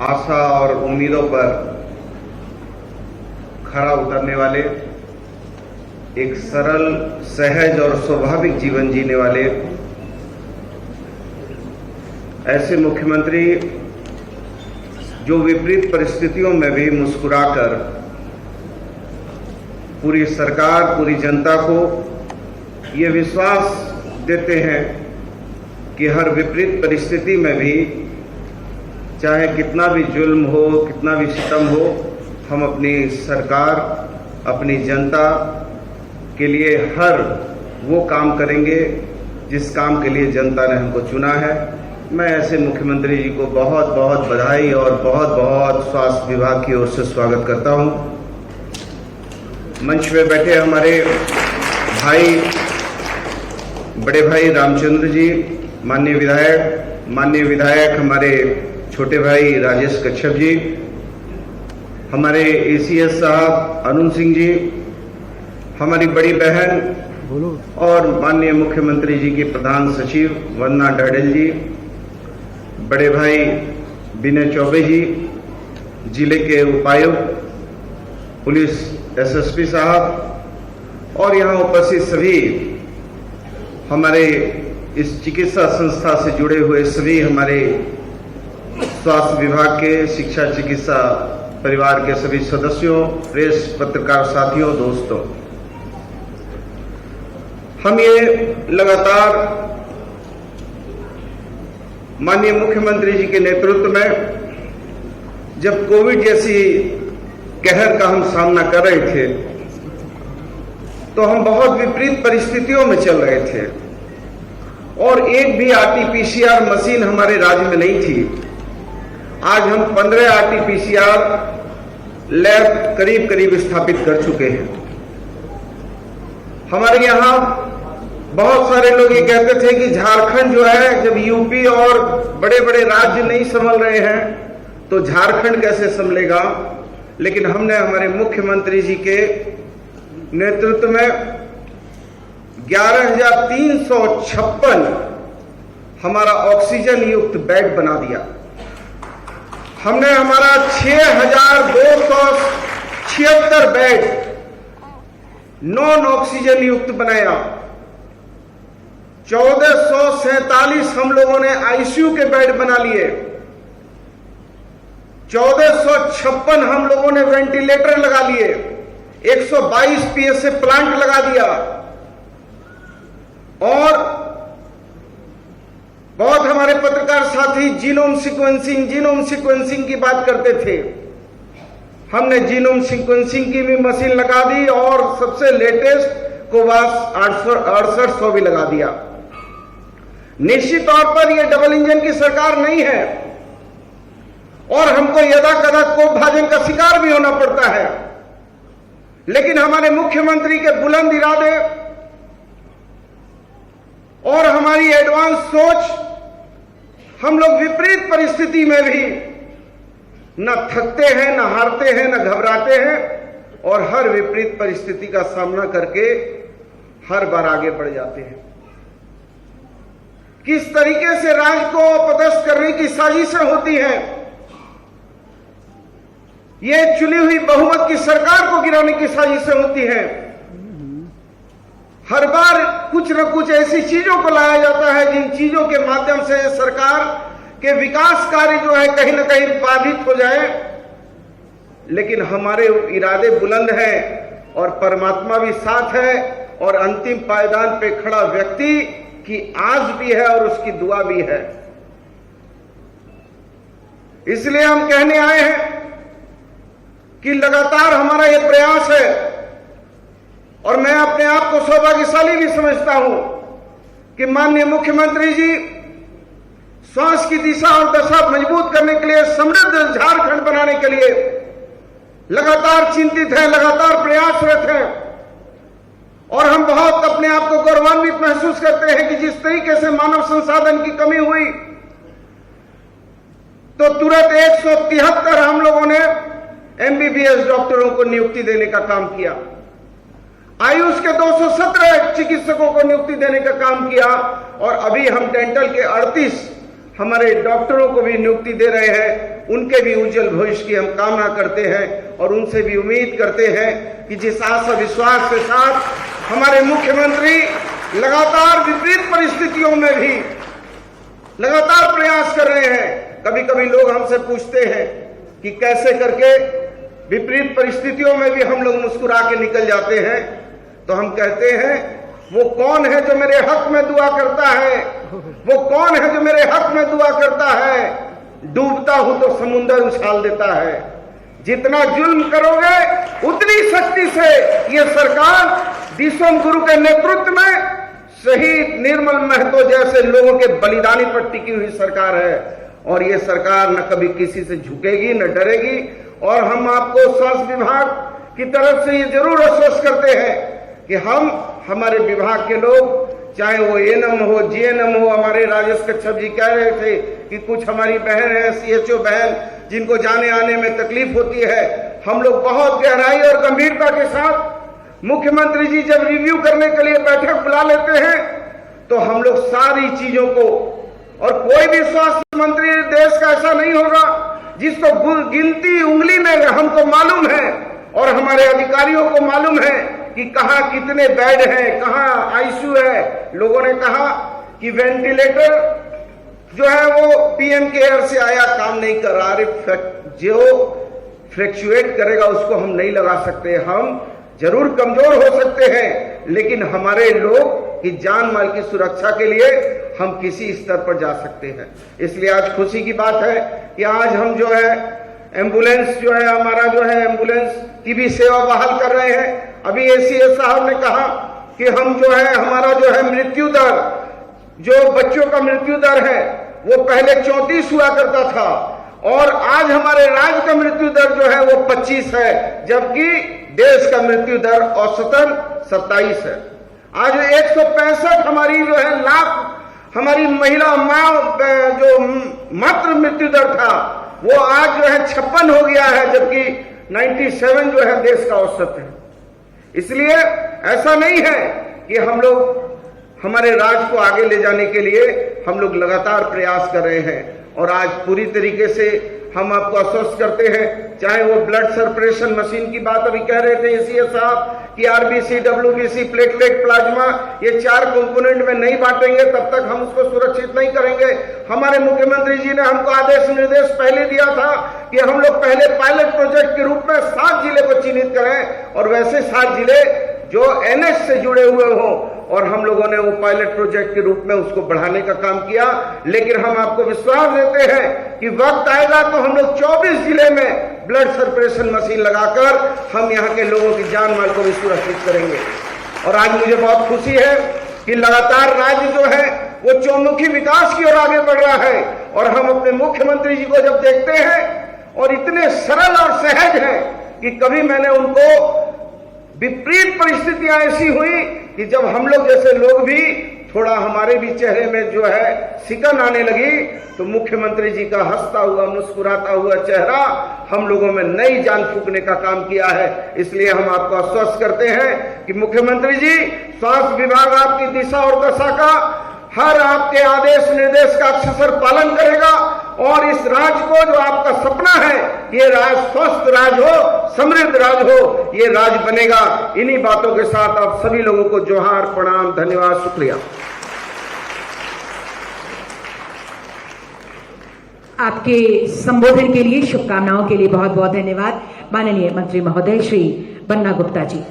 आशा और उम्मीदों पर खरा उतरने वाले, एक सरल, सहज और स्वाभाविक जीवन जीने वाले ऐसे मुख्यमंत्री जो विपरीत परिस्थितियों में भी मुस्कुराकर पूरी सरकार, पूरी जनता को ये विश्वास देते हैं कि हर विपरीत परिस्थिति में भी चाहे कितना भी जुल्म हो, कितना भी सितम हो, हम अपनी सरकार, अपनी जनता के लिए हर वो काम करेंगे जिस काम के लिए जनता ने हमको चुना है। मैं ऐसे मुख्यमंत्री जी को बहुत बहुत बधाई और बहुत बहुत स्वास्थ्य विभाग की ओर से स्वागत करता हूं। मंच पे बैठे हमारे भाई, बड़े भाई रामचंद्र जी, माननीय विधायक हमारे छोटे भाई राजेश कच्छप जी, हमारे एसीएस साहब अरुण सिंह जी, हमारी बड़ी बहन और माननीय मुख्यमंत्री जी की प्रधान सचिव वंदना डाडेल जी, बड़े भाई विनय चौबे जी, जिले के उपायुक्त, पुलिस एसएसपी साहब और यहाँ उपस्थित सभी हमारे इस चिकित्सा संस्था से जुड़े हुए सभी हमारे स्वास्थ्य विभाग के, शिक्षा चिकित्सा परिवार के सभी सदस्यों, प्रेस पत्रकार साथियों, दोस्तों, हम ये लगातार माननीय मुख्यमंत्री जी के नेतृत्व में जब कोविड जैसी कहर का हम सामना कर रहे थे तो हम बहुत विपरीत परिस्थितियों में चल रहे थे और एक भी आरटीपीसीआर मशीन हमारे राज्य में नहीं थी। आज हम 15 आरटीपीसीआर लैब करीब स्थापित कर चुके हैं। हमारे यहां बहुत सारे लोग ये कहते थे कि झारखंड जो है, जब यूपी और बड़े बड़े राज्य नहीं संभल रहे हैं तो झारखंड कैसे संभलेगा। लेकिन हमने हमारे मुख्यमंत्री जी के नेतृत्व में 11,356 हमारा ऑक्सीजन युक्त बेड बना दिया। हमने हमारा 6,276 बेड नॉन ऑक्सीजन युक्त बनाया। 1447 हम लोगों ने आईसीयू के बेड बना लिए। 1456 हम लोगों ने वेंटिलेटर लगा लिए। 122 पीएसए प्लांट लगा दिया। और बहुत हमारे पत्रकार साथी जीनोम सीक्वेंसिंग की बात करते थे। हमने जीनोम सीक्वेंसिंग की भी मशीन लगा दी और सबसे लेटेस्ट कोवाक्स 6800 भी लगा दिया। निश्चित तौर पर यह डबल इंजन की सरकार नहीं है और हमको यदा कदा कोप भाजन का शिकार भी होना पड़ता है, लेकिन हमारे मुख्यमंत्री के बुलंद इरादे और हमारी एडवांस सोच, हम लोग विपरीत परिस्थिति में भी न थकते हैं, न हारते हैं, न घबराते हैं और हर विपरीत परिस्थिति का सामना करके हर बार आगे बढ़ जाते हैं। किस तरीके से राज्य को अपदस्थ करने की साजिशें होती हैं, ये चुनी हुई बहुमत की सरकार को गिराने की साजिशें होती हैं। हर बार कुछ न कुछ ऐसी चीजों को लाया जाता है जिन चीजों के माध्यम से सरकार के विकास कार्य जो है कहीं न कहीं बाधित हो जाए। लेकिन हमारे इरादे बुलंद हैं और परमात्मा भी साथ है और अंतिम पायदान पे खड़ा व्यक्ति की आस भी है और उसकी दुआ भी है। इसलिए हम कहने आए हैं कि लगातार हमारा यह प्रयास है और मैं अपने आप को सौभाग्यशाली भी समझता हूं कि माननीय मुख्यमंत्री जी स्वास्थ्य की दिशा और दशा मजबूत करने के लिए, समृद्ध झारखंड बनाने के लिए लगातार चिंतित हैं, लगातार प्रयासरत हैं और हम बहुत अपने आप को गौरवान्वित महसूस करते हैं कि जिस तरीके से मानव संसाधन की कमी हुई तो तुरंत 173 हम लोगों ने एमबीबीएस डॉक्टरों को नियुक्ति देने का काम किया। आयुष के 217 चिकित्सकों को नियुक्ति देने का काम किया और अभी हम डेंटल के 38 हमारे डॉक्टरों को भी नियुक्ति दे रहे हैं, उनके भी उज्जवल भविष्य की हम कामना करते हैं और उनसे भी उम्मीद करते हैं कि जिस आशा विश्वास के साथ हमारे मुख्यमंत्री लगातार विपरीत परिस्थितियों में भी लगातार प्रयास कर रहे हैं। कभी कभी लोग हमसे पूछते हैं कि कैसे करके विपरीत परिस्थितियों में भी हम लोग मुस्कुरा के निकल जाते हैं, तो हम कहते हैं वो कौन है जो मेरे हक में दुआ करता है, वो कौन है जो मेरे हक में दुआ करता है। डूबता हूं तो समुंदर उछाल देता है। जितना जुल्म करोगे उतनी सख्ती से ये सरकार दिसोम गुरु के नेतृत्व में शहीद निर्मल महतो जैसे लोगों के बलिदानी पर टिकी हुई सरकार है और ये सरकार न कभी किसी से झुकेगी न डरेगी। और हम आपको स्वास्थ्य विभाग की तरफ से ये जरूर आश्वस्त करते हैं कि हम हमारे विभाग के लोग, चाहे वो एएनएम हो, जीएनएम हो, हमारे राजेश कच्छप जी कह रहे थे कि कुछ हमारी बहन है सीएचओ बहन जिनको जाने आने में तकलीफ होती है, हम लोग बहुत गहराई और गंभीरता के साथ मुख्यमंत्री जी जब रिव्यू करने के लिए बैठक बुला लेते हैं तो हम लोग सारी चीजों को, और कोई भी स्वास्थ्य मंत्री देश का ऐसा नहीं होगा जिसको गिनती उंगली में हमको मालूम है और हमारे अधिकारियों को मालूम है कि कहां कितने बेड हैं, कहां आईसीयू है। लोगों ने कहा कि वेंटिलेटर जो है वो पीएम केयर से आया, काम नहीं कर रहा। जो फ्लक्चुएट करेगा उसको हम नहीं लगा सकते। हम जरूर कमजोर हो सकते हैं, लेकिन हमारे लोग की जान माल की सुरक्षा के लिए हम किसी स्तर पर जा सकते हैं। इसलिए आज खुशी की बात है कि आज हम जो है एम्बुलेंस जो है हमारा जो है एम्बुलेंस की भी सेवा बहाल कर रहे हैं। अभी एसीएस साहब ने कहा कि हम जो है हमारा जो है मृत्यु दर, जो बच्चों का मृत्यु दर है वो पहले 34 हुआ करता था और आज हमारे राज्य का मृत्यु दर जो है वो 25 है, जबकि देश का मृत्यु दर औसतन 27 है। आज 165 हमारी जो है लाख हमारी महिला माँ जो मातृ मृत्यु दर था वो आज जो है 56 हो गया है, जबकि 97 जो है देश का औसत है। इसलिए ऐसा नहीं है कि हम लोग हमारे राज्य को आगे ले जाने के लिए हम लोग लगातार प्रयास कर रहे हैं और आज पूरी तरीके से हम आपको आश्वस्त करते हैं, चाहे वो ब्लड सर्कुलेशन मशीन की बात अभी कह रहे थे एसीएस साहब कि आरबीसी, डब्ल्यूबीसी, प्लेटलेट, प्लाज्मा, ये 4 कंपोनेंट में नहीं बांटेंगे तब तक हम उसको सुरक्षित नहीं करेंगे। हमारे मुख्यमंत्री जी ने हमको आदेश निर्देश पहले दिया था कि हम लोग पहले पायलट प्रोजेक्ट के रूप में 7 जिले को चिन्हित करें और वैसे 7 जिले जो एनएच से जुड़े हुए हों, और हम लोगों ने वो पायलट प्रोजेक्ट के रूप में उसको बढ़ाने का काम किया। लेकिन हम आपको विश्वास देते हैं कि वक्त आएगा तो हम लोग 24 जिले में ब्लड सर्कुलेशन मशीन लगाकर हम यहाँ के लोगों की जान माल को भी सुरक्षित करेंगे। और आज मुझे बहुत खुशी है कि लगातार राज्य जो है वो चौमुखी विकास की ओर आगे बढ़ रहा है और हम अपने मुख्यमंत्री जी को जब देखते हैं और इतने सरल और सहज हैं कि कभी मैंने उनको विपरीत परिस्थितियां ऐसी हुई कि जब हम लोग जैसे लोग भी थोड़ा हमारे भी चेहरे में जो है सिकन आने लगी तो मुख्यमंत्री जी का हंसता हुआ मुस्कुराता हुआ चेहरा हम लोगों में नई जान फूंकने का काम किया है। इसलिए हम आपको आश्वस्त करते हैं कि मुख्यमंत्री जी, स्वास्थ्य विभाग आपकी दिशा और दशा का हर आपके आदेश निर्देश का अक्षर पालन करेगा और इस राज्य को जो आपका सपना है ये राज्य स्वस्थ राज्य हो, समृद्ध राज्य हो, ये राज्य बनेगा। इन्हीं बातों के साथ आप सभी लोगों को जोहार, प्रणाम, धन्यवाद, शुक्रिया। आपके संबोधन के लिए, शुभकामनाओं के लिए बहुत बहुत धन्यवाद माननीय मंत्री महोदय श्री बन्ना गुप्ता जी।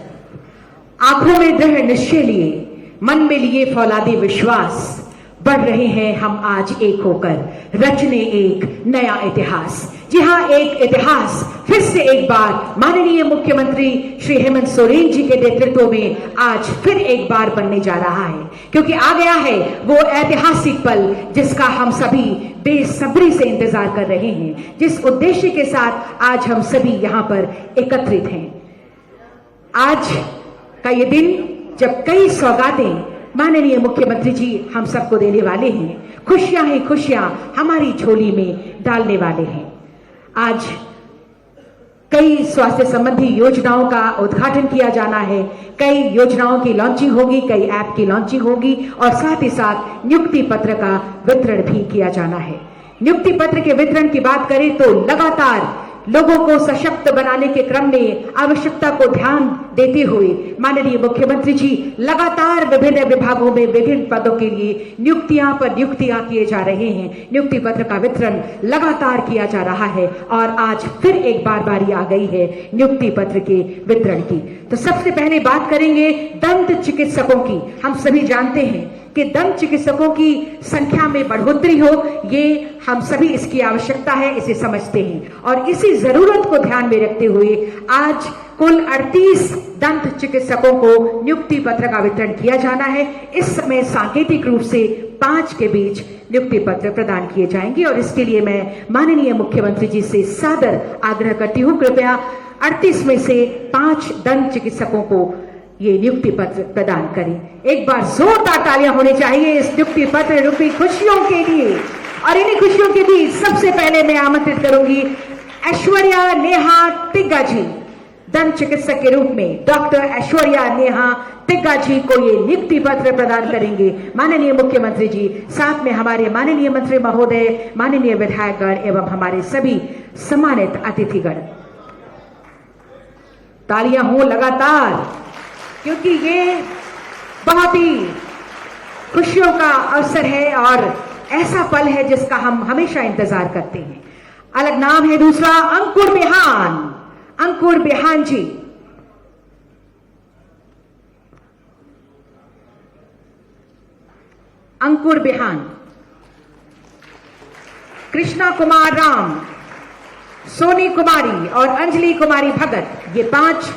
आंखों में दृढ़ निश्चय लिए, मन में लिए फौलादी विश्वास, बढ़ रहे हैं हम आज एक होकर, रचने एक नया इतिहास। जी हाँ, एक इतिहास फिर से एक बार माननीय मुख्यमंत्री श्री हेमंत सोरेन जी के नेतृत्व में आज फिर एक बार बनने जा रहा है, क्योंकि आ गया है वो ऐतिहासिक पल जिसका हम सभी बेसब्री से इंतजार कर रहे हैं, जिस उद्देश्य के साथ आज हम सभी यहाँ पर एकत्रित हैं। आज का ये दिन जब कई सौगातें माननीय मुख्यमंत्री जी हम सबको देने वाले हैं, खुशियां ही खुशियां हमारी झोली में डालने वाले हैं। आज कई स्वास्थ्य संबंधी योजनाओं का उद्घाटन किया जाना है, कई योजनाओं की लॉन्चिंग होगी, कई ऐप की लॉन्चिंग होगी और साथ ही साथ नियुक्ति पत्र का वितरण भी किया जाना है। नियुक्ति पत्र के वितरण की बात करें तो लगातार लोगों को सशक्त बनाने के क्रम में आवश्यकता को ध्यान देते हुए माननीय मुख्यमंत्री जी लगातार विभिन्न विभागों में विभिन्न पदों के लिए नियुक्तियां पर नियुक्तियां किए जा रहे हैं। नियुक्ति पत्र का वितरण लगातार किया जा रहा है और आज फिर एक बार बारी आ गई है नियुक्ति पत्र के वितरण की। तो सबसे पहले बात करेंगे दंत चिकित्सकों की। हम सभी जानते हैं कि दंत चिकित्सकों की संख्या में बढ़ोतरी हो, ये हम सभी इसकी आवश्यकता है, इसे समझते हैं और इसी जरूरत को ध्यान में रखते हुए आज कुल 38 दंत चिकित्सकों को नियुक्ति पत्र का वितरण किया जाना है। इस समय सांकेतिक रूप से 5 के बीच नियुक्ति पत्र प्रदान किए जाएंगे और इसके लिए मैं माननीय मुख्यमंत्री जी से सादर आग्रह करती हूं, कृपया 38 में से 5 दंत चिकित्सकों को ये नियुक्ति पत्र प्रदान करें। एक बार जोरदार तालियां होनी चाहिए इस नियुक्ति पत्र रूपी खुशियों के लिए। और इन्हीं खुशियों के बीच सबसे पहले मैं आमंत्रित करूंगी ऐश्वर्या नेहा तिग्गा जी, दंत चिकित्सक के रूप में डॉक्टर ऐश्वर्या नेहा तिग्गा जी को ये नियुक्ति पत्र प्रदान करेंगे माननीय मुख्यमंत्री जी, साथ में हमारे माननीय मंत्री महोदय, माननीय विधायकगण एवं हमारे सभी सम्मानित अतिथिगण। तालियां हो लगातार, क्योंकि ये बहुत ही खुशियों का अवसर है और ऐसा पल है जिसका हम हमेशा इंतजार करते हैं। अलग नाम है दूसरा अंकुर बिहान, अंकुर बिहान जी। अंकुर बिहान, कृष्णा कुमार राम, सोनी कुमारी और अंजलि कुमारी भगत, ये 5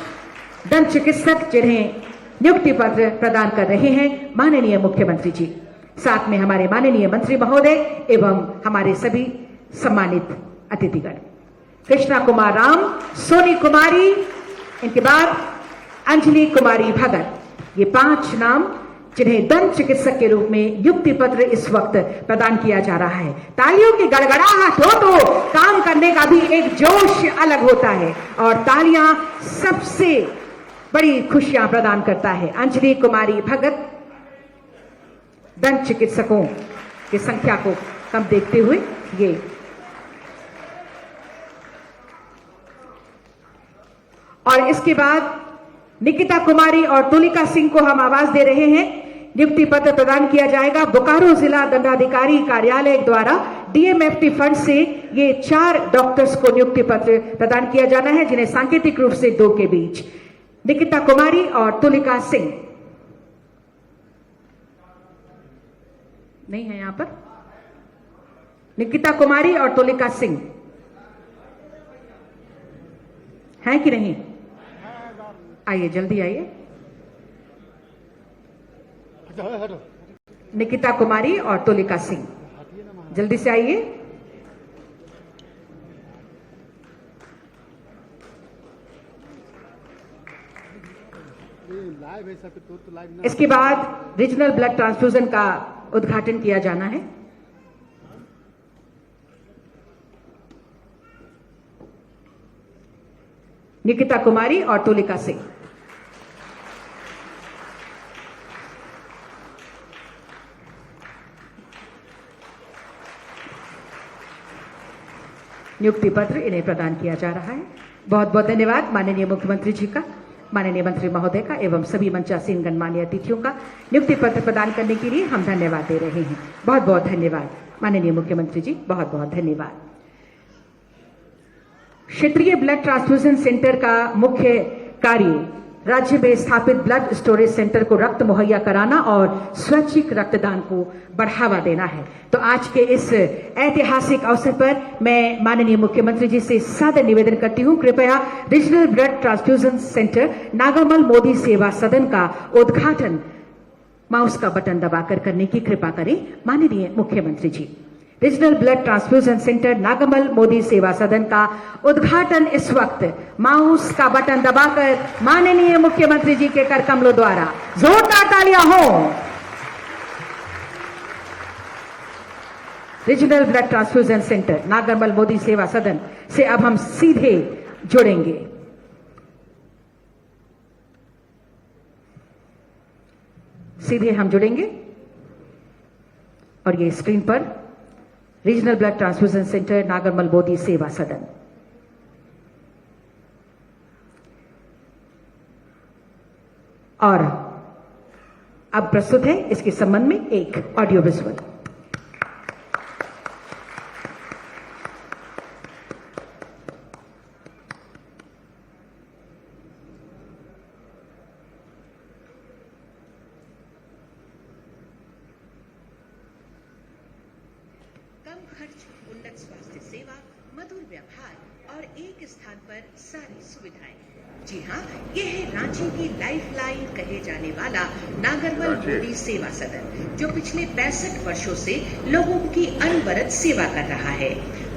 दंत चिकित्सक जिन्हें नियुक्ति पत्र प्रदान कर रहे हैं माननीय मुख्यमंत्री जी, साथ में हमारे माननीय मंत्री महोदय एवं हमारे सभी सम्मानित अतिथिगण। कृष्णा कुमार राम, सोनी कुमारी, इनके बाद अंजलि कुमारी भगत, ये 5 नाम जिन्हें दंत चिकित्सक के रूप में नियुक्ति पत्र इस वक्त प्रदान किया जा रहा है। तालियों की गड़गड़ाहट हो तो काम करने का भी एक जोश अलग होता है और तालियां सबसे बड़ी खुशियां प्रदान करता है। अंजलि कुमारी भगत दंत चिकित्सकों की संख्या को कम देखते हुए ये और इसके बाद निकिता कुमारी और तुलिका सिंह को हम आवाज दे रहे हैं। नियुक्ति पत्र प्रदान किया जाएगा बोकारो जिला दंडाधिकारी कार्यालय द्वारा डीएमएफटी फंड से। ये 4 डॉक्टर्स को नियुक्ति पत्र प्रदान किया जाना है जिन्हें सांकेतिक रूप से 2 के बीच निकिता कुमारी और तुलिका सिंह नहीं है यहां पर। निकिता कुमारी और तुलिका सिंह हैं कि नहीं? आइए, जल्दी आइए। निकिता कुमारी और तुलिका सिंह, जल्दी से आइए। इसके बाद रीजनल ब्लड ट्रांसफ्यूजन का उद्घाटन किया जाना है। निकिता कुमारी और तुलिका सिंह। नियुक्ति पत्र इन्हें प्रदान किया जा रहा है। बहुत बहुत धन्यवाद माननीय मुख्यमंत्री जी का, माननीय मंत्री महोदय का एवं सभी मंचासीन गणमान्य अतिथियों का। नियुक्ति पत्र प्रदान करने के लिए हम धन्यवाद दे रहे हैं। बहुत बहुत धन्यवाद माननीय मुख्यमंत्री जी, बहुत बहुत धन्यवाद। क्षेत्रीय ब्लड ट्रांसफ्यूजन सेंटर का मुख्य कार्य राज्य में स्थापित ब्लड स्टोरेज सेंटर को रक्त मुहैया कराना और स्वैच्छिक रक्तदान को बढ़ावा देना है। तो आज के इस ऐतिहासिक अवसर पर मैं माननीय मुख्यमंत्री जी से सादर निवेदन करती हूं, कृपया regional blood transfusion centre Nagamal Modi Seva Sadan का उद्घाटन माउस का बटन दबाकर करने की कृपा करें माननीय मुख्यमंत्री जी। Regional blood transfusion centre Nagamal Modi Seva Sadan का उद्घाटन इस वक्त माउस का बटन दबाकर माननीय मुख्यमंत्री जी के कर कमलों द्वारा जोरदार तालियां हो। Regional blood transfusion centre Nagamal Modi Seva Sadan से अब हम सीधे जुड़ेंगे। सीधे हम जुड़ेंगे और ये स्क्रीन पर regional blood transfusion centre Nagarmal Modi Seva सदन। और अब प्रस्तुत है इसके संबंध में एक ऑडियो विजुअल। कम खर्च, उन्नत स्वास्थ्य सेवा, मधुर व्यवहार और एक स्थान पर सारी सुविधाएं। जी हाँ, ये है रांची की लाइफलाइन कहे जाने वाला नागरमल मोदी सेवा सदन, जो पिछले 65 वर्षों से लोगों की अनवरत सेवा कर रहा है।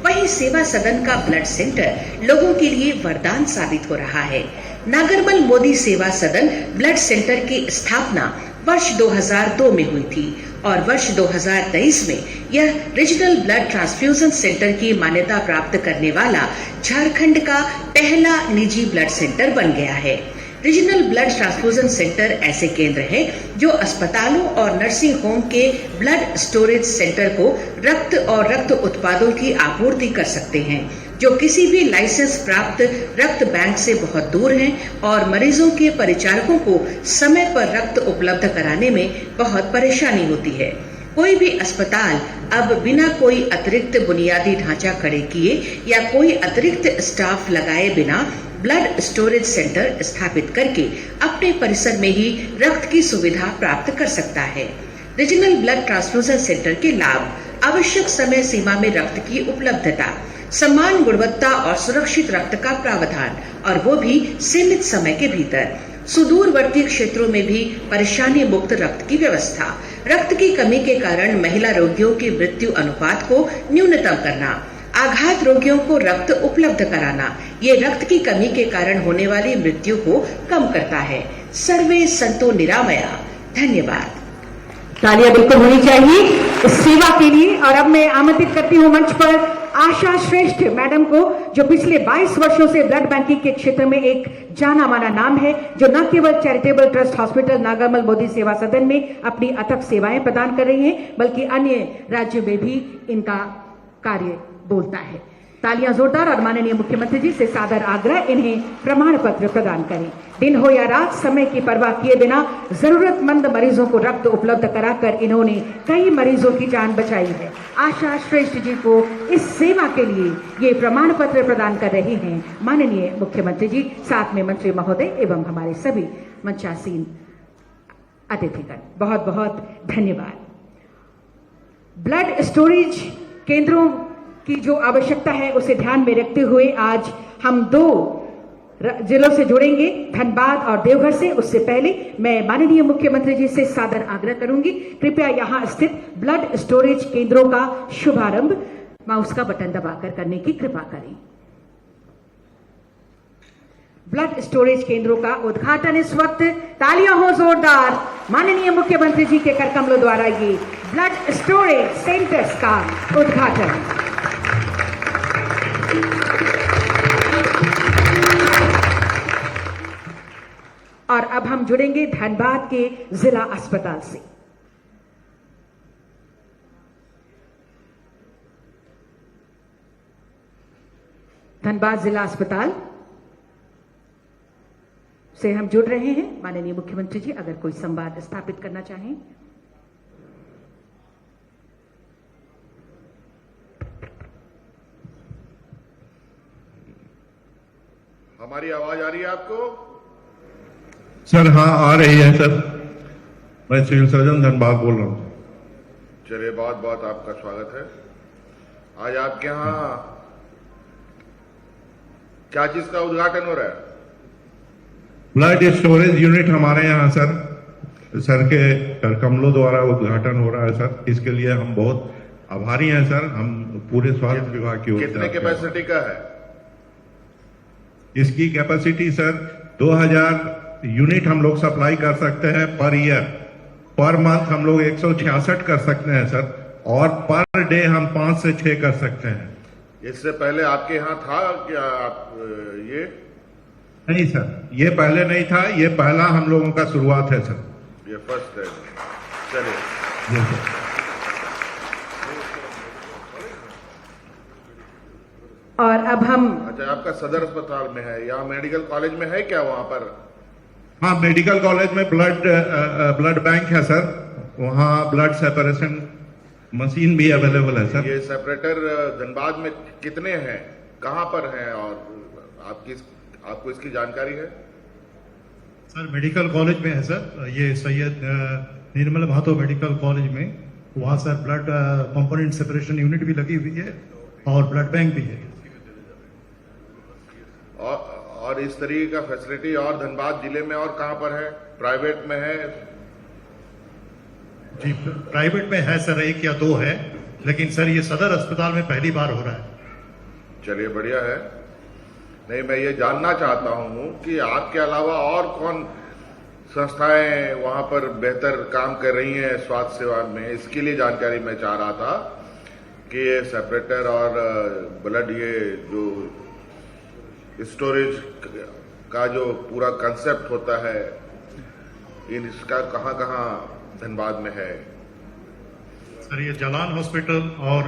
वही सेवा सदन का ब्लड सेंटर लोगों के लिए वरदान साबित हो रहा है। नागरमल मोदी सेवा सदन ब्लड सेंटर की स्थापना वर्ष 2002 में हुई थी और वर्ष 2023 में यह रीजनल ब्लड ट्रांसफ्यूजन सेंटर की मान्यता प्राप्त करने वाला झारखंड का पहला निजी ब्लड सेंटर बन गया है। रीजनल ब्लड ट्रांसफ्यूजन सेंटर ऐसे केंद्र हैं जो अस्पतालों और नर्सिंग होम के ब्लड स्टोरेज सेंटर को रक्त और रक्त उत्पादों की आपूर्ति कर सकते हैं, जो किसी भी लाइसेंस प्राप्त रक्त बैंक से बहुत दूर हैं और मरीजों के परिचारकों को समय पर रक्त उपलब्ध कराने में बहुत परेशानी होती है। कोई भी अस्पताल अब बिना कोई अतिरिक्त बुनियादी ढांचा खड़े किए या कोई अतिरिक्त स्टाफ लगाए बिना ब्लड स्टोरेज सेंटर स्थापित करके अपने परिसर में ही रक्त की सुविधा प्राप्त कर सकता है। रीजनल ब्लड ट्रांसफ्यूजन सेंटर के लाभ: आवश्यक समय सीमा में रक्त की उपलब्धता, समान गुणवत्ता और सुरक्षित रक्त का प्रावधान, और वो भी सीमित समय के भीतर। सुदूरवर्ती क्षेत्रों में भी परेशानी मुक्त रक्त की व्यवस्था। रक्त की कमी के कारण महिला रोगियों की मृत्यु अनुपात को न्यूनतम करना। आघात रोगियों को रक्त उपलब्ध कराना, ये रक्त की कमी के कारण होने वाली मृत्यु को कम करता है। सर्वे संतो निरामया। धन्यवाद। तालियां बिल्कुल होनी चाहिए इस सेवा के लिए। और अब मैं आमंत्रित करती हूं मंच पर आशा श्रेष्ठ मैडम को, जो पिछले 22 वर्षों से ब्लड बैंकिंग के क्षेत्र में एक जाना माना नाम है, जो न केवल charitable trust hospital Nagarmal Modi Seva सदन में अपनी अथक सेवाएं प्रदान कर रही हैं, बल्कि अन्य राज्यों में भी इनका कार्य बोलता है। तालियां जोरदार। और माननीय मुख्यमंत्री जी से सादर आग्रह, इन्हें प्रमाण पत्र प्रदान करें। दिन हो या रात, समय की परवाह किए बिना जरूरतमंद मरीजों को रक्त उपलब्ध कराकर इन्होंने कई मरीजों की जान बचाई है। आशा श्रेष्ठ जी को इस सेवा के लिए ये प्रमाण पत्र प्रदान कर रहे हैं माननीय मुख्यमंत्री जी, साथ में मंत्री महोदय एवं हमारे सभी मंचासीन अतिथिगण। बहुत बहुत धन्यवाद। ब्लड स्टोरेज केंद्रों की जो आवश्यकता है उसे ध्यान में रखते हुए आज हम 2 जिलों से जुड़ेंगे, धनबाद और देवघर से। उससे पहले मैं माननीय मुख्यमंत्री जी से सादर आग्रह करूंगी, कृपया यहां स्थित ब्लड स्टोरेज केंद्रों का शुभारंभ माउस का बटन दबाकर करने की कृपा करें। ब्लड स्टोरेज केंद्रों का उद्घाटन इस वक्त, तालियां हो जोरदार, माननीय मुख्यमंत्री जी के करकमलों द्वारा ये ब्लड स्टोरेज सेंटर्स का उद्घाटन। और अब हम जुड़ेंगे धनबाद के जिला अस्पताल से। धनबाद जिला अस्पताल से हम जुड़ रहे हैं। माननीय मुख्यमंत्री जी अगर कोई संवाद स्थापित करना चाहें। हमारी आवाज आ रही है आपको? सर हाँ आ रही है सर। मैं सिविल सर्जन धनबाद बोल रहा हूँ। चलिए, बहुत बहुत आपका स्वागत है। आज आपके यहाँ क्या चीज का उद्घाटन हो रहा है? ब्लड स्टोरेज यूनिट हमारे यहाँ सर के करकमलों द्वारा उद्घाटन हो रहा है सर। इसके लिए हम बहुत आभारी हैं सर। हम पूरे स्वास्थ्य विभाग की ओर से। कितने कैपेसिटी का है इसकी कैपेसिटी सर? 2000 यूनिट हम लोग सप्लाई कर सकते हैं पर ईयर। पर मंथ हम लोग 166 कर सकते हैं सर, और पर डे हम 5 से 6 कर सकते हैं। इससे पहले आपके यहाँ था क्या आप ये? नहीं सर, ये पहले नहीं था, ये पहला हम लोगों का शुरुआत है सर। ये फर्स्ट है। चलिए, जी सर। और अब हम अच्छा, आपका सदर अस्पताल में है या मेडिकल कॉलेज में है क्या वहां पर? हाँ, मेडिकल कॉलेज में ब्लड बैंक है सर, वहाँ ब्लड सेपरेशन मशीन भी अवेलेबल है सर। ये सेपरेटर धनबाद में कितने हैं, कहाँ पर हैं, और आपको इसकी जानकारी है? सर मेडिकल कॉलेज में है सर, ये सैयद निर्मल महतो मेडिकल कॉलेज में, वहाँ sir blood component separation unit भी लगी हुई है और ब्लड बैंक भी है। और इस तरीके का फैसिलिटी और धनबाद जिले में और कहाँ पर है? प्राइवेट में है? जी प्राइवेट में है सर, 1 या 2 है, लेकिन सर ये सदर अस्पताल में पहली बार हो रहा है। चलिए, बढ़िया है। नहीं, मैं ये जानना चाहता हूँ कि आपके अलावा और कौन संस्थाएं वहां पर बेहतर काम कर रही हैं स्वास्थ्य सेवा में, इसके लिए जानकारी मैं चाह रहा था कि ये सेपरेटर और ब्लड, ये जो स्टोरेज का जो पूरा कंसेप्ट होता है, इसका कहाँ कहाँ धनबाद में है? सर ये जलान हॉस्पिटल और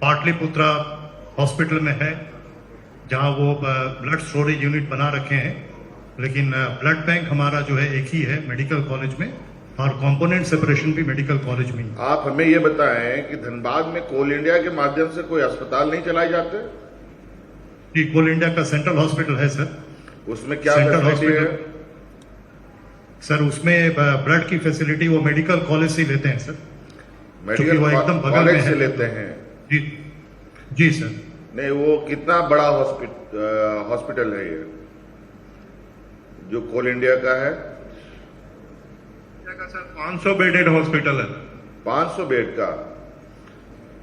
पाटलिपुत्रा हॉस्पिटल में है, जहां वो ब्लड स्टोरेज यूनिट बना रखे हैं, लेकिन ब्लड बैंक हमारा जो है एक ही है मेडिकल कॉलेज में, और कंपोनेंट सेपरेशन भी मेडिकल कॉलेज में ही। आप हमें ये बताएं कि धनबाद में कोल इंडिया के माध्यम से कोई अस्पताल नहीं चलाए जाते? जी, कोल इंडिया का सेंट्रल हॉस्पिटल है सर। उसमें क्या सेंट्रल फैसिलिटी है? सर उसमें ब्लड की फैसिलिटी वो मेडिकल कॉलेज से लेते हैं सर, क्योंकि वो एकदम बगल में कॉलेज से है। लेते हैं? जी जी सर। नहीं, वो कितना बड़ा हॉस्पिटल है ये जो कोल इंडिया का है? सर 500 बेडेड हॉस्पिटल है। 500 बेड का?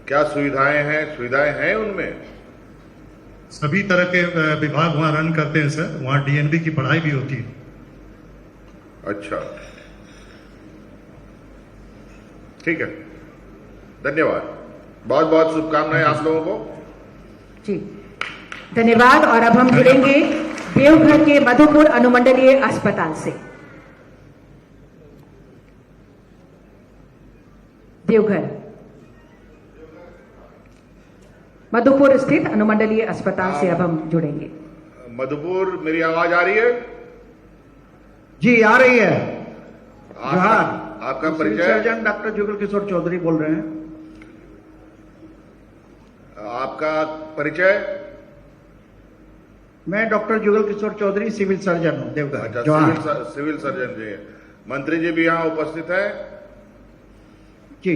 क्या सुविधाएं हैं उनमें? सभी तरह के विभाग वहाँ रन करते हैं सर, वहाँ डीएनबी की पढ़ाई भी होती है। अच्छा, ठीक है, धन्यवाद। बहुत बहुत शुभकामनाएं आप लोगों को। जी धन्यवाद। और अब हम जुड़ेंगे देवघर के मधुपुर अनुमंडलीय अस्पताल से। देवघर मधुपुर स्थित अनुमंडलीय अस्पताल से अब हम जुड़ेंगे। मधुपुर, मेरी आवाज आ रही है? जी आ रही है। आपका सिविल परिचय? सर्जन डॉक्टर जुगल किशोर चौधरी बोल रहे हैं। आपका परिचय? मैं doctor Jugal Kishore Chaudhary, civil surgeon हूँ देवघर। अच्छा, सिविल सर्जन जी। मंत्री जी भी यहाँ उपस्थित है? जी,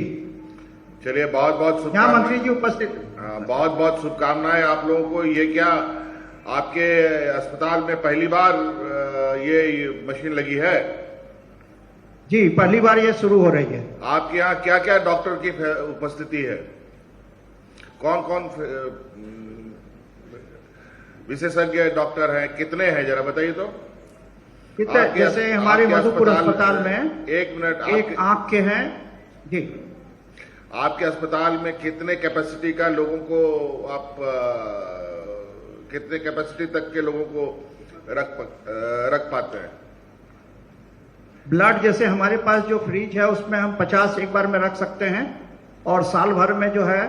चलिए, बहुत बहुत यहाँ शुभकामनाएं। मंत्री जी उपस्थित। हाँ, बहुत बहुत शुभकामनाएं आप लोगों को। ये क्या आपके अस्पताल में पहली बार ये मशीन लगी है? जी, पहली बार ये शुरू हो रही है। आपके यहाँ क्या क्या डॉक्टर की उपस्थिति है? कौन कौन विशेषज्ञ डॉक्टर हैं? कितने हैं, जरा बताइए तो। कितने? जैसे हमारे मधुपुर अस्पताल में 1 मिनट, एक आंख के हैं जी। आपके अस्पताल में कितने कैपेसिटी का लोगों को आप कितने कैपेसिटी तक के लोगों को रख पाते हैं? ब्लड जैसे हमारे पास जो फ्रिज है उसमें हम 50 एक बार में रख सकते हैं, और साल भर में जो है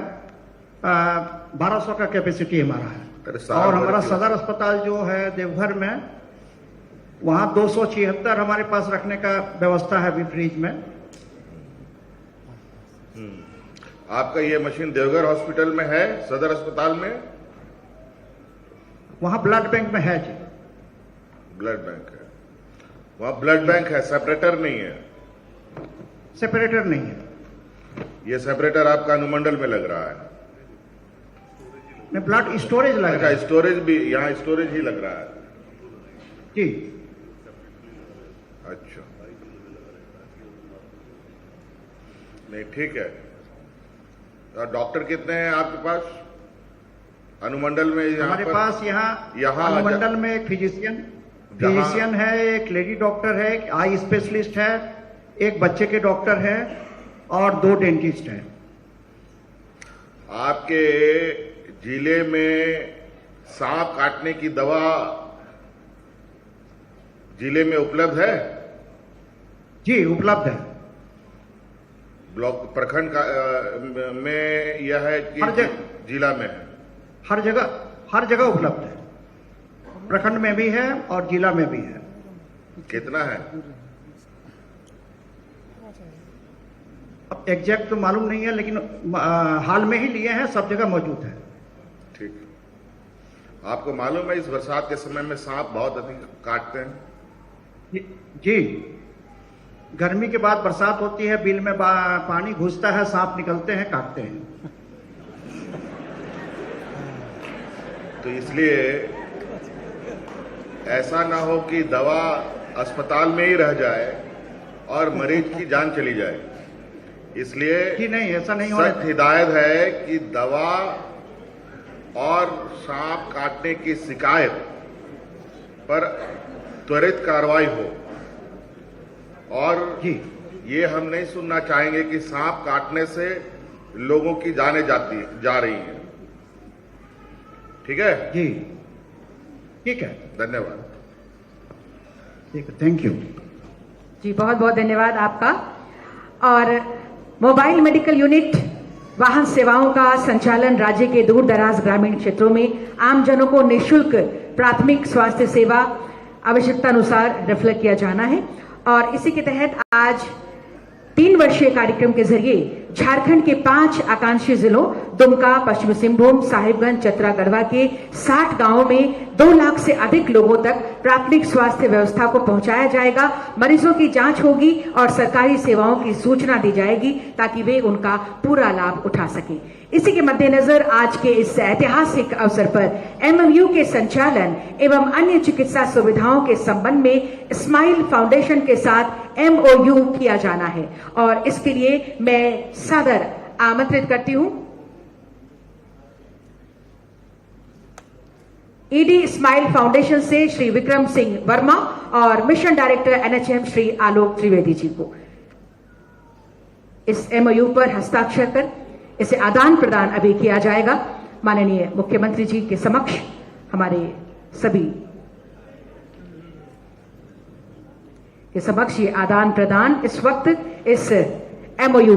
1200 का कैपेसिटी हमारा है। और हमारा सदर अस्पताल जो है देवघर में, वहां 276 हमारे पास रखने का व्यवस्था है अभी फ्रिज में। आपका ये मशीन देवघर हॉस्पिटल में है, सदर अस्पताल में? वहां ब्लड बैंक में है जी। ब्लड बैंक है वहां, ब्लड बैंक है, सेपरेटर नहीं है? सेपरेटर नहीं है। ये सेपरेटर आपका अनुमंडल में लग रहा है? नहीं, ब्लड स्टोरेज लग रहा है। अच्छा, स्टोरेज भी यहाँ स्टोरेज ही लग रहा है? जी। अच्छा, नहीं, ठीक है। डॉक्टर कितने हैं आपके पास अनुमंडल में? हमारे पास यहाँ अनुमंडल में एक फिजिशियन है, एक लेडी डॉक्टर है, एक आई स्पेशलिस्ट है, एक बच्चे के डॉक्टर है, और 2 डेंटिस्ट हैं। आपके जिले में सांप काटने की दवा जिले में उपलब्ध है? जी उपलब्ध है। ब्लॉक प्रखंड का में यह है कि हर जगह जिला में है? हर जगह उपलब्ध है। प्रखंड में भी है और जिला में भी है। कितना है? अब एग्जैक्ट तो मालूम नहीं है, लेकिन हाल में ही लिए हैं, सब जगह मौजूद है। ठीक। आपको मालूम है इस बरसात के समय में सांप बहुत अधिक काटते हैं? जी, गर्मी के बाद बरसात होती है, बिल में पानी घुसता है, सांप निकलते हैं, काटते हैं। तो इसलिए ऐसा ना हो कि दवा अस्पताल में ही रह जाए और मरीज की जान चली जाए। इसलिए जी नहीं, ऐसा नहीं हो सख्त हिदायत है कि दवा और सांप काटने की शिकायत पर त्वरित कार्रवाई हो। और जी ये हम नहीं सुनना चाहेंगे कि सांप काटने से लोगों की जानें जा रही हैं। ठीक है? जी ठीक है, धन्यवाद। ठीक है, थैंक यू। जी बहुत बहुत धन्यवाद आपका। और मोबाइल मेडिकल यूनिट वाहन सेवाओं का संचालन राज्य के दूर दराज ग्रामीण क्षेत्रों में आमजनों को निःशुल्क प्राथमिक स्वास्थ्य सेवा आवश्यकता अनुसार रिफ्लेक्ट किया जाना है। और इसी के तहत आज 3 वर्षीय कार्यक्रम के जरिए झारखंड के 5 आकांक्षी जिलों दुमका, पश्चिमी सिंहभूम, साहिबगंज, चतरा, गढ़वा के 60 गांवों में 2 लाख से अधिक लोगों तक प्राथमिक स्वास्थ्य व्यवस्था को पहुंचाया जाएगा। मरीजों की जांच होगी और सरकारी सेवाओं की सूचना दी जाएगी ताकि वे उनका पूरा लाभ उठा सकें। इसी के मद्देनजर आज के इस ऐतिहासिक अवसर पर एमओयू के संचालन एवं अन्य चिकित्सा सुविधाओं के संबंध में स्माइल फाउंडेशन के साथ एमओयू किया जाना है। और इसके लिए मैं सादर आमंत्रित करती हूं ईडी स्माइल फाउंडेशन से श्री विक्रम सिंह वर्मा और mission director NHM Shri Alok Trivedi ji को। इस एमओयू पर हस्ताक्षर कर इसे आदान प्रदान अभी किया जाएगा। माननीय मुख्यमंत्री जी के समक्ष हमारे सभी के समक्ष ये आदान प्रदान इस वक्त इस एमओयू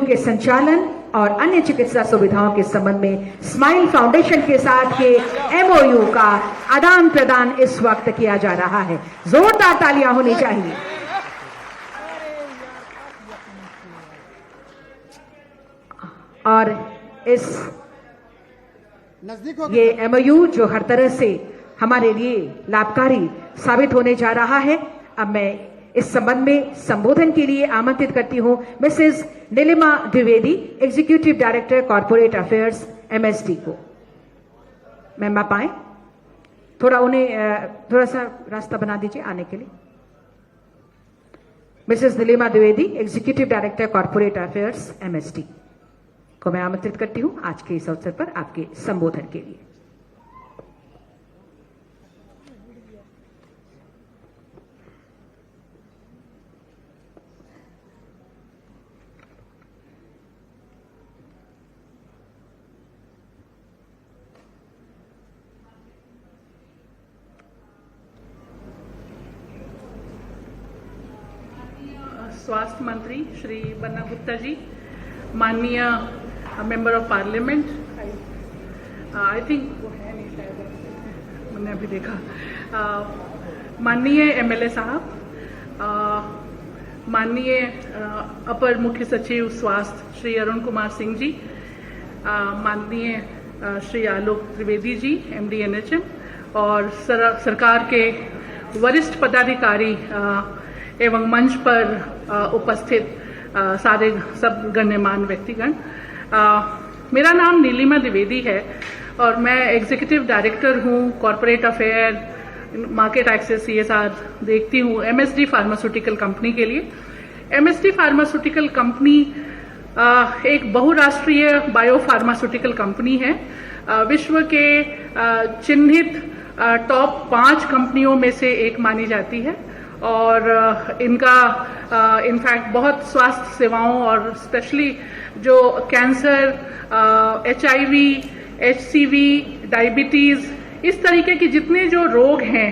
के संचालन और अन्य चिकित्सा सुविधाओं के संबंध में स्माइल फाउंडेशन के साथ के एमओयू का आदान प्रदान इस वक्त किया जा रहा है। जोरदार तालियां होनी चाहिए। और ये एमओयू जो हर तरह से हमारे लिए लाभकारी साबित होने जा रहा है। अब मैं इस संबंध में संबोधन के लिए आमंत्रित करती हूं Mrs Neelima Dwivedi, executive director corporate affairs MSD को। मैम आप आए, थोड़ा सा रास्ता बना दीजिए आने के लिए। Mrs Neelima Dwivedi, executive director corporate affairs MSD को मैं आमंत्रित करती हूं आज के इस अवसर पर आपके संबोधन के लिए। स्वास्थ्य मंत्री श्री बन्ना गुप्ता जी, माननीय member of parliament, I think वो है नहीं शायद, मैंने अभी देखा, माननीय एमएलए साहब, माननीय अपर मुख्य सचिव स्वास्थ्य श्री अरुण कुमार सिंह जी, माननीय श्री आलोक त्रिवेदी जी एमडी एनएचएम और सरकार के वरिष्ठ पदाधिकारी एवं मंच पर उपस्थित सारे सब गण्यमान्य व्यक्तिगण, मेरा नाम नीलिमा द्विवेदी है और मैं एग्जीक्यूटिव डायरेक्टर हूँ corporate affair, market access, CSR देखती हूँ एमएसडी फार्मास्यूटिकल कंपनी के लिए। एमएसडी फार्मास्यूटिकल कंपनी एक बहुराष्ट्रीय बायो फार्मास्यूटिकल कंपनी है। विश्व के चिन्हित टॉप 5 कंपनियों में से एक मानी जाती है और इनका इनफैक्ट बहुत स्वास्थ्य सेवाओं और स्पेशली जो कैंसर, HIV HCV, डायबिटीज, इस तरीके की जितने जो रोग हैं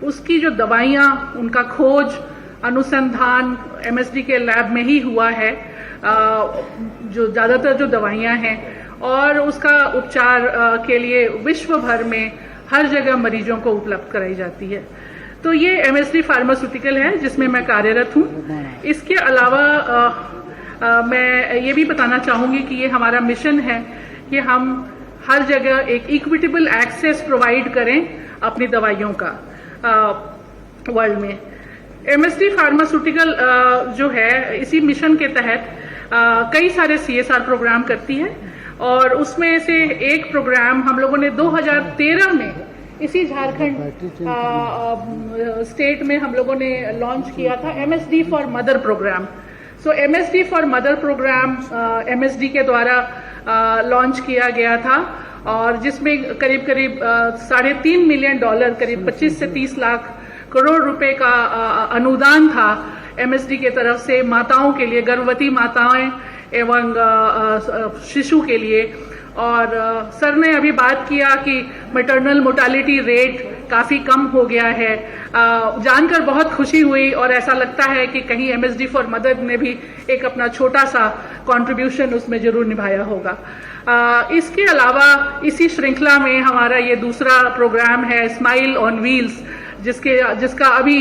उसकी जो दवाइयाँ, उनका खोज अनुसंधान MSD के लैब में ही हुआ है, जो ज़्यादातर जो दवाइयाँ हैं, और उसका उपचार के लिए विश्व भर में हर जगह मरीजों को उपलब्ध कराई जाती है। तो ये MSD फार्मास्यूटिकल है जिसमें मैं कार्यरत हूँ। इसके अलावा मैं ये भी बताना चाहूँगी कि ये हमारा मिशन है कि हम हर जगह एक इक्विटेबल एक्सेस प्रोवाइड करें अपनी दवाइयों का वर्ल्ड में। MSD फार्मास्यूटिकल जो है इसी मिशन के तहत कई सारे CSR प्रोग्राम करती है, और उसमें से एक प्रोग्राम हम लोगों ने 2013 में इसी झारखंड स्टेट में हम लोगों ने लॉन्च किया था, MSD for mother programme. So MSD for mother programme MSD के द्वारा लॉन्च किया गया था, और जिसमें करीब करीब $3.5 मिलियन, करीब 25 से 30 लाख करोड़ रुपए का अनुदान था MSD के तरफ से माताओं के लिए, गर्भवती माताएं एवं शिशु के लिए। और सर ने अभी बात किया कि मैटरनल मोर्टालिटी रेट काफी कम हो गया है, जानकर बहुत खुशी हुई, और ऐसा लगता है कि कहीं MSD फॉर मदर ने भी एक अपना छोटा सा कंट्रीब्यूशन उसमें जरूर निभाया होगा। इसके अलावा इसी श्रृंखला में हमारा ये दूसरा प्रोग्राम है स्माइल ऑन व्हील्स, जिसका अभी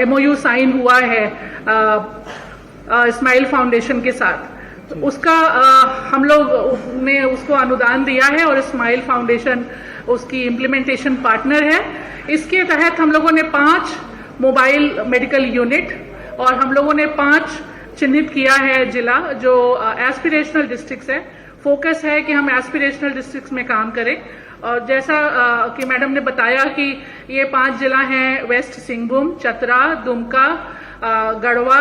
MOU साइन हुआ है स्माइल फाउंडेशन के साथ। तो उसका हम लोग ने उसको अनुदान दिया है, और स्माइल फाउंडेशन उसकी इम्प्लीमेंटेशन पार्टनर है। इसके तहत हम लोगों ने 5 मोबाइल मेडिकल यूनिट, और हम लोगों ने 5 चिन्हित किया है जिला जो एस्पिरेशनल डिस्ट्रिक्ट्स है। फोकस है कि हम एस्पिरेशनल डिस्ट्रिक्ट्स में काम करें, और जैसा कि मैडम ने बताया कि ये 5 जिला हैं, वेस्ट सिंहभूम, चतरा, दुमका, गढ़वा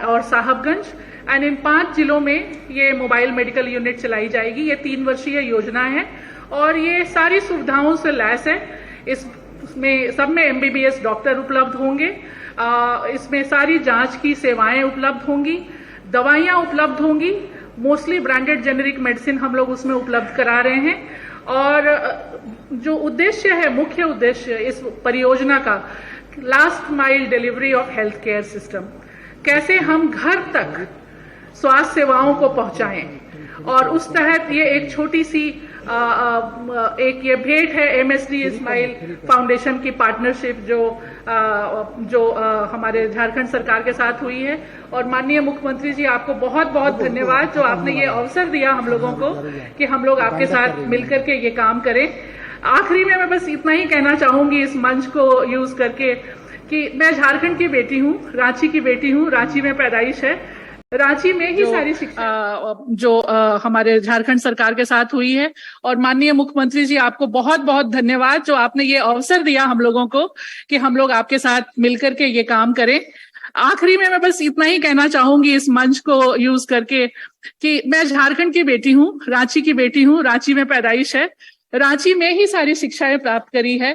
और साहबगंज। एंड इन 5 जिलों में ये मोबाइल मेडिकल यूनिट चलाई जाएगी। ये 3 वर्षीय योजना है, और ये सारी सुविधाओं से लैस है। इसमें सब में MBBS डॉक्टर उपलब्ध होंगे, इसमें सारी जांच की सेवाएं उपलब्ध होंगी, दवाइयां उपलब्ध होंगी, मोस्टली ब्रांडेड जेनेरिक मेडिसिन हम लोग उसमें उपलब्ध करा रहे हैं। और जो उद्देश्य है, मुख्य उद्देश्य इस परियोजना का, last mile delivery of health care system, कैसे हम घर तक स्वास्थ्य सेवाओं को पहुंचाएं, और उस तहत ये एक छोटी सी एक ये भेंट है MSD स्माइल फाउंडेशन की पार्टनरशिप जो हमारे झारखंड सरकार के साथ हुई है। और माननीय मुख्यमंत्री जी, आपको बहुत बहुत धन्यवाद जो आपने ये अवसर दिया हम लोगों को कि हम लोग आपके साथ मिलकर के ये काम करें। आखिरी में मैं बस इतना ही कहना चाहूंगी इस मंच को यूज करके कि मैं झारखंड की बेटी हूँ, रांची की बेटी हूँ, रांची में पैदाइश है, रांची में ही सारी शिक्षा जो हमारे झारखंड सरकार के साथ हुई है। और माननीय मुख्यमंत्री जी, आपको बहुत बहुत धन्यवाद जो आपने ये अवसर दिया हम लोगों को कि हम लोग आपके साथ मिलकर के ये काम करें। आखिरी में मैं बस इतना ही कहना चाहूंगी इस मंच को यूज करके कि मैं झारखंड की बेटी हूँ, रांची की बेटी हूँ, रांची में पैदाइश है, रांची में ही सारी शिक्षाएं प्राप्त करी है।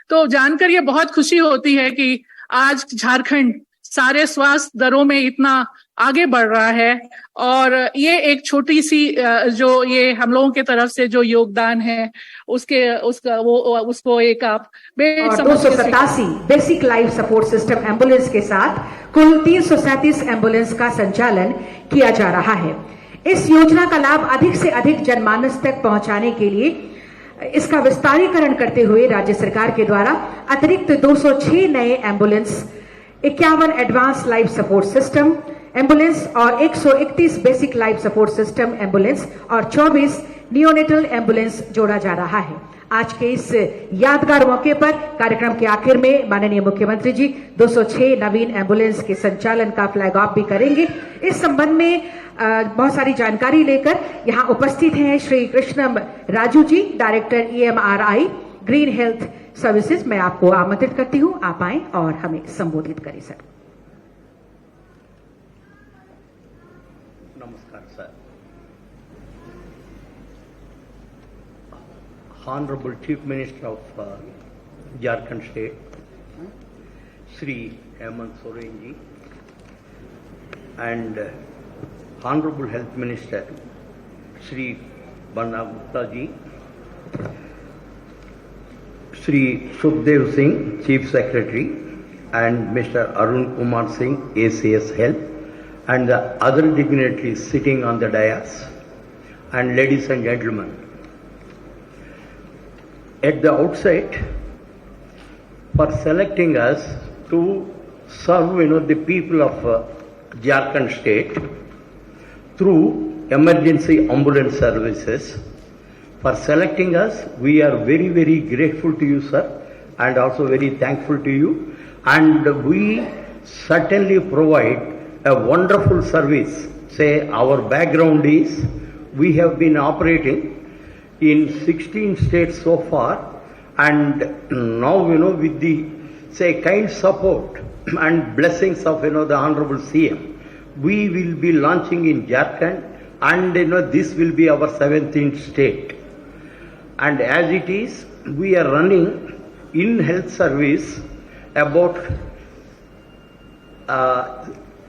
तो जानकर ये बहुत खुशी होती है कि आज झारखंड सारे स्वास्थ्य दरों में इतना आगे बढ़ रहा है, और ये एक छोटी सी जो ये हम लोगों के तरफ से जो योगदान है उसको एक आप 287 basic life support system ambulance के साथ कुल 337 एम्बुलेंस का संचालन किया जा रहा है। इस योजना का लाभ अधिक से अधिक जनमानस तक पहुंचाने के लिए इसका विस्तारीकरण करते हुए राज्य सरकार के द्वारा अतिरिक्त 206 नए ambulance, 51 advance life support system ambulance और 131 basic life support system ambulance और 24 नियोनेटल एम्बुलेंस जोड़ा जा रहा है। आज के इस यादगार मौके पर कार्यक्रम के आखिर में माननीय मुख्यमंत्री जी 206 नवीन एम्बुलेंस के संचालन का फ्लैग ऑफ भी करेंगे। इस संबंध में बहुत सारी जानकारी लेकर यहाँ उपस्थित हैं Shri Krishnam Raju ji, director EMRI green health services. मैं आपको आमंत्रित करती हूँ, आप आए और हमें संबोधित करें सर। नमस्कार sir. Honorable Chief Minister of Jharkhand State, Shri Hemant Soren ji, and Honorable Health Minister, Shri Banna Gupta ji, Sri Sukhdev Singh, Chief Secretary, and Mr. Arun Kumar Singh, ACS Health, and the other dignitaries sitting on the dais, and ladies and gentlemen. At the outset, for selecting us to serve, the people of Jharkhand state through emergency ambulance services. For selecting us, we are very, very grateful to you, sir, and also very thankful to you. And we certainly provide a wonderful service. Say, our background is, we have been operating in 16 states so far, and now, with the, say, kind support and blessings of, the Honorable CM, we will be launching in Jharkhand, and, this will be our 17th state. And as it is, we are running in health service about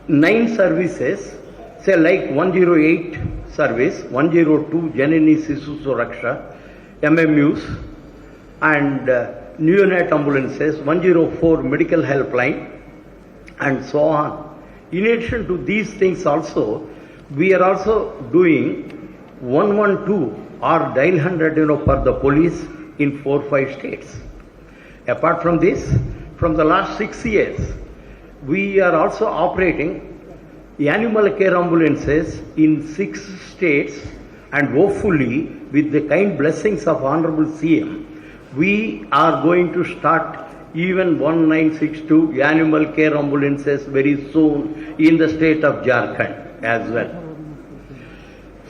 9 services, say like 108 service, 102 Janani Sisu Suraksha, MMUs, and neonate ambulances, 104 medical helpline, and so on. In addition to these things also, we are also doing 112 or dial 100, for the police in 4-5 states. Apart from this, from the last 6 years, we are also operating animal care ambulances in 6 states, and hopefully, with the kind blessings of Honorable CM, we are going to start even 1962 animal care ambulances very soon in the state of Jharkhand as well.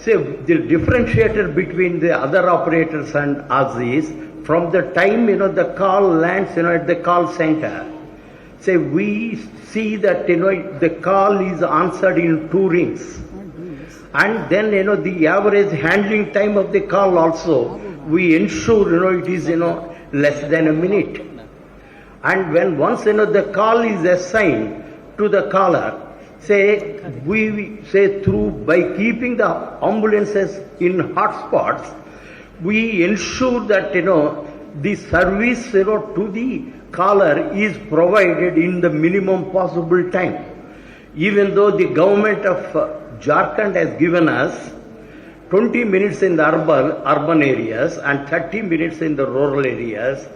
So the differentiator between the other operators and us is, from the time the call lands at the call center, say we see that the call is answered in 2 rings, and then the average handling time of the call also we ensure it is less than a minute. And when once the call is assigned to the caller, say we say through by keeping the ambulances in hotspots, we ensure that the service to the caller is provided in the minimum possible time. Even though the government of Jharkhand has given us 20 minutes in the urban areas and 30 minutes in the rural areas,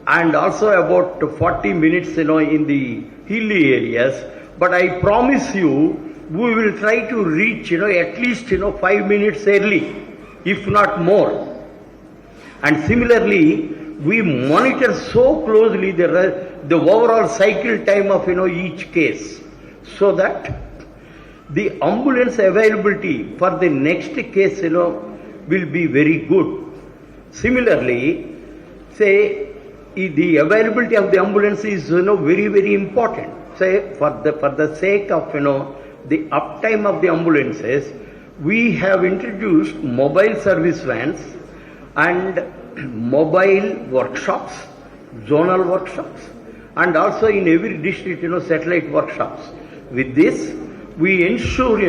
and also about 40 minutes in the hilly areas, but I promise you, we will try to reach at least 5 minutes early, if not more. And similarly, we monitor so closely the overall cycle time of each case, so that the ambulance availability for the next case will be very good. Similarly, say the availability of the ambulance is very, very important. Say for the sake of the uptime of the ambulances, we have introduced mobile service vans and mobile workshops, zonal workshops, and also in every district satellite workshops. With this, we ensure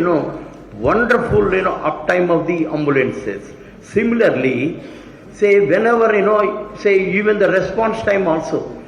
wonderful uptime of the ambulances. Similarly, say whenever say even the response time also,